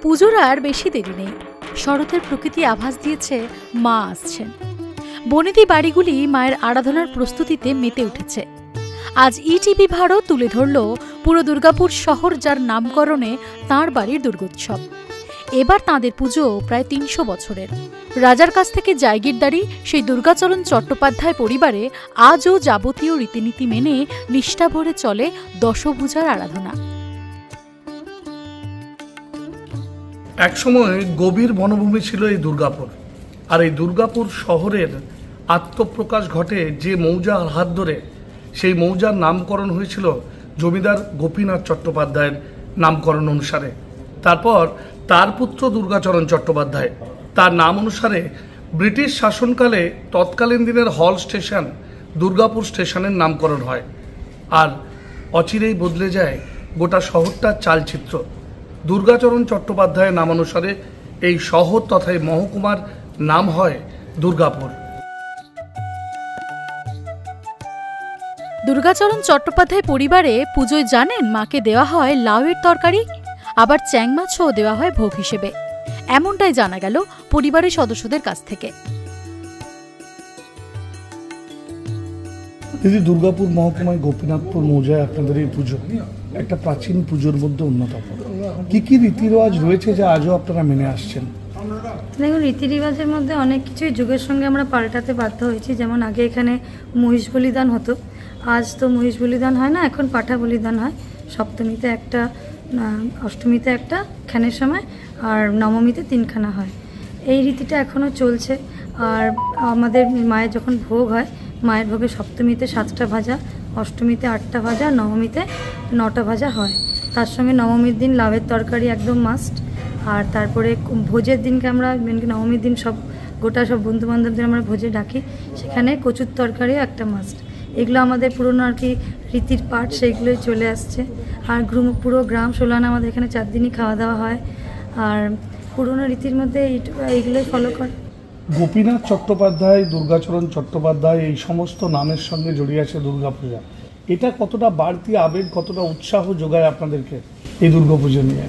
পুজোর আর বেশি দেরি নেই। শরতের প্রকৃতি আভাস দিয়েছে মা আসছেন। বনেদি বাড়িগুলি মায়ের আরাধনার প্রস্তুতিতে মেতে উঠেছে। আজ ইটিভি ভারত তুলে ধরল পুরো দুর্গাপুর শহর, যার নামকরণে তাঁর বাড়ির দুর্গোৎসব। এবার তাঁদের পুজো প্রায় ৩০০ বছরের। রাজার কাছ থেকে জায়গিরদারি সেই দুর্গাচরণ চট্টোপাধ্যায় পরিবারে আজও যাবতীয় রীতিনীতি মেনে নিষ্ঠা ভরে চলে দশভুজার আরাধনা। একসময় গভীর বনভূমি ছিল এই দুর্গাপুর। আর এই দুর্গাপুর শহরের আত্মপ্রকাশ ঘটে যে মৌজার হাত ধরে। সেই মৌজার নামকরণ হয়েছিল জমিদার গোপীনাথ চট্টোপাধ্যায়ের নামকরণ অনুসারে। তারপর তার পুত্র দুর্গাচরণ চট্টোপাধ্যায়, তার নাম অনুসারে ব্রিটিশ শাসনকালে তৎকালীন দিনের হল স্টেশন দুর্গাপুর স্টেশনের নামকরণ হয়। আর অচিরেই বদলে যায় গোটা শহরটার চালচিত্র। দুর্গাচরণ চট্টোপাধ্যায়ের নামানুসারে এই শহর তথা এই মহকুমার নাম হয় দুর্গাপুর। দুর্গাচরণ চট্টোপাধ্যায় পরিবারে পুজোয় জানেন মাকে দেওয়া হয় লাউয়ের তরকারি, আবার চ্যাং মাছও দেওয়া হয় ভোগ হিসেবে। এমনটাই জানা গেল পরিবারের সদস্যদের কাছ থেকে। দিদি, দুর্গাপুর মহকুমায় গোপীনাথপুর মৌজায় আপনাদের এই পুজো একটা প্রাচীন পুজোর মধ্যে অন্যতম। কি কি রীতি রেওয়াজ রয়েছে যা আজও আপনারা মেনে আসছেন? দেখুন, রীতি রেওয়াজের মধ্যে অনেক কিছুই যুগের সঙ্গে আমরা পাল্টাতে বাধ্য হয়েছি। যেমন আগে এখানে মহিষ বলিদান হতো, আজ তো মহিষ বলিদান হয় না, এখন পাঠা বলিদান হয়। সপ্তমীতে একটা, অষ্টমীতে একটা খানের সময়, আর নবমীতে 3খানা হয়। এই রীতিটা এখনও চলছে। আর আমাদের মায়ের যখন ভোগ হয়, মায়ের ভোগে সপ্তমীতে 7টা ভাজা, অষ্টমীতে 8টা ভাজা, নবমীতে 9টা ভাজা হয়। তার সঙ্গে নবমীর দিন লাউয়ের তরকারি একদম মাস্ট। আর তারপরে ভোজের দিনকে আমরা নবমীর দিন গোটা সব বন্ধুবান্ধবদের আমরা ভোজে ডাকি, সেখানে কচুর তরকারিও একটা মাস্ট। এগুলো আমাদের পুরনো আর কি রীতির পাঠ, সেইগুলোই চলে আসছে। আর পুরো গ্রাম সোলানা আমাদের এখানে 4 দিনই খাওয়া দাওয়া হয়। আর পুরনো রীতির মধ্যে এইগুলোই ফলো করে। গোপীনাথ চট্টোপাধ্যায়, দুর্গাচরণ চট্টোপাধ্যায়, এই সমস্ত নামের সঙ্গে জড়িয়ে আছে দুর্গাপূজা। এটা কতটা বাড়তি আবেগ, কতটা উৎসাহ যোগায় আপনাদেরকে এই দুর্গাপুজো নিয়ে?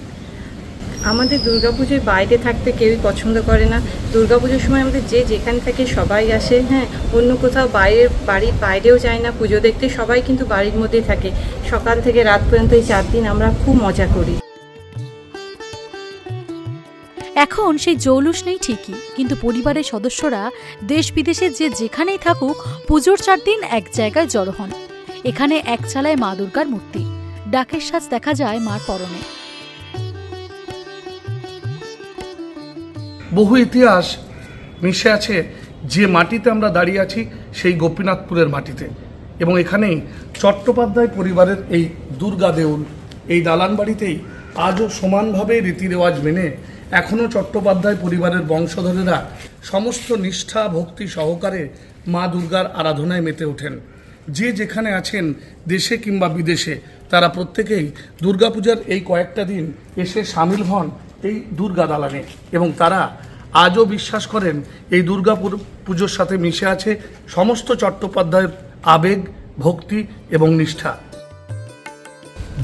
আমাদের দুর্গাপুজোর বাইরে থাকতে কেউই পছন্দ করে না। দুর্গাপুজোর সময় আমাদের যে যেখান থেকে সবাই আসে, হ্যাঁ, অন্য কোথাও বাড়ির বাইরেও যায় না পুজো দেখতে, সবাই কিন্তু বাড়ির মধ্যেই থাকে। সকাল থেকে রাত পর্যন্ত এই 4 দিন আমরা খুব মজা করি। এখন সেই জৌলুস নেই ঠিকই, কিন্তু পরিবারের সদস্যরা দেশ বিদেশে যে যেখানেই থাকুক পুজোর 4 দিন এক জায়গায় জড়ো হন। এখানে এক চালায় মা দুর্গার মূর্তি, ডাকের সাজ দেখা যায় মার পরনে। বহু ইতিহাস মিশে আছে যে মাটিতে আমরা দাঁড়িয়ে আছি, সেই গোপীনাথপুরের মাটিতে। এবং এখানেই চট্টোপাধ্যায় পরিবারের এই দুর্গা দেউল, এই দালান বাড়িতেই আজও সমানভাবে রীতি রেওয়াজ মেনে এখনও চট্টোপাধ্যায় পরিবারের বংশধরেরা সমস্ত নিষ্ঠা ভক্তি সহকারে মা দুর্গার আরাধনায় মেতে ওঠেন। যে যেখানে আছেন দেশে কিংবা বিদেশে, তারা প্রত্যেকেই দুর্গাপূজার এই কয়েকটা দিন এসে সামিল হন এই দুর্গা দালানে। এবং তারা আজও বিশ্বাস করেন এই দুর্গাপুর পুজোর সাথে মিশে আছে সমস্ত চট্টোপাধ্যায়ের আবেগ, ভক্তি এবং নিষ্ঠা।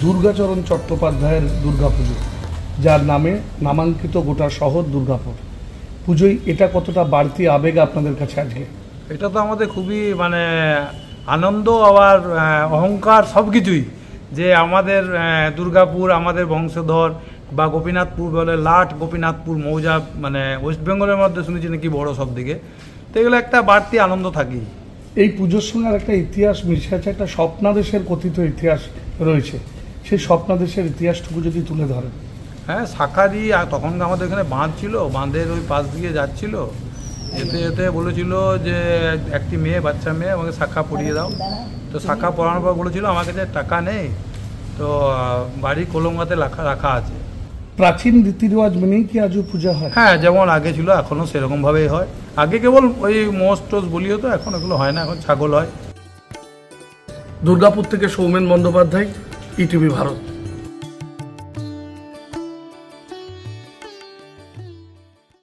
দুর্গাচরণ চট্টোপাধ্যায়ের দুর্গাপুজো, যার নামে নামাঙ্কিত গোটা শহর দুর্গাপুর। পুজোয় এটা কতটা বাড়তি আবেগ আপনাদের কাছে আজকে? এটা তো আমাদের খুবই আনন্দ, আবার অহংকার, সব কিছুই। যে আমাদের দুর্গাপুর, আমাদের বংশধর বা গোপীনাথপুর বলে লাট গোপীনাথপুর মৌজা, ওয়েস্ট বেঙ্গলের মধ্যে শুনেছি নাকি বড় সব দিকে। তো এগুলো একটা বাড়তি আনন্দ থাকেই। এই পুজোর সঙ্গে আর একটা ইতিহাস মিশে আছে, একটা স্বপ্নাদেশের কথিত ইতিহাস রয়েছে। সেই স্বপ্নাদেশের ইতিহাসটুকু যদি তুলে ধরেন। হ্যাঁ, শাখারি, আর তখন আমাদের এখানে বাঁধ ছিল, বাঁধের ওই পাশ দিয়ে যাচ্ছিল, যেতে যেতে বলেছিল যে একটি বাচ্চা মেয়ে আমাকে শাখা পরিয়ে দাও। তো শাখা পরানোর পর বলেছিল আমার কাছে টাকা নেই, তো বাড়ির কলঙ্গাতে রাখা আছে। প্রাচীন রীতি রেওয়াজ মেনেই কি আজও পূজা হয়? হ্যাঁ, যেমন আগে ছিল এখনো সেরকমভাবেই হয়। আগে কেবল ওই মোষ টোষ বলি হতো, এখন এগুলো হয় না, এখন ছাগল হয়। দুর্গাপুর থেকে সৌমেন বন্দ্যোপাধ্যায়, ইটিভি ভারত।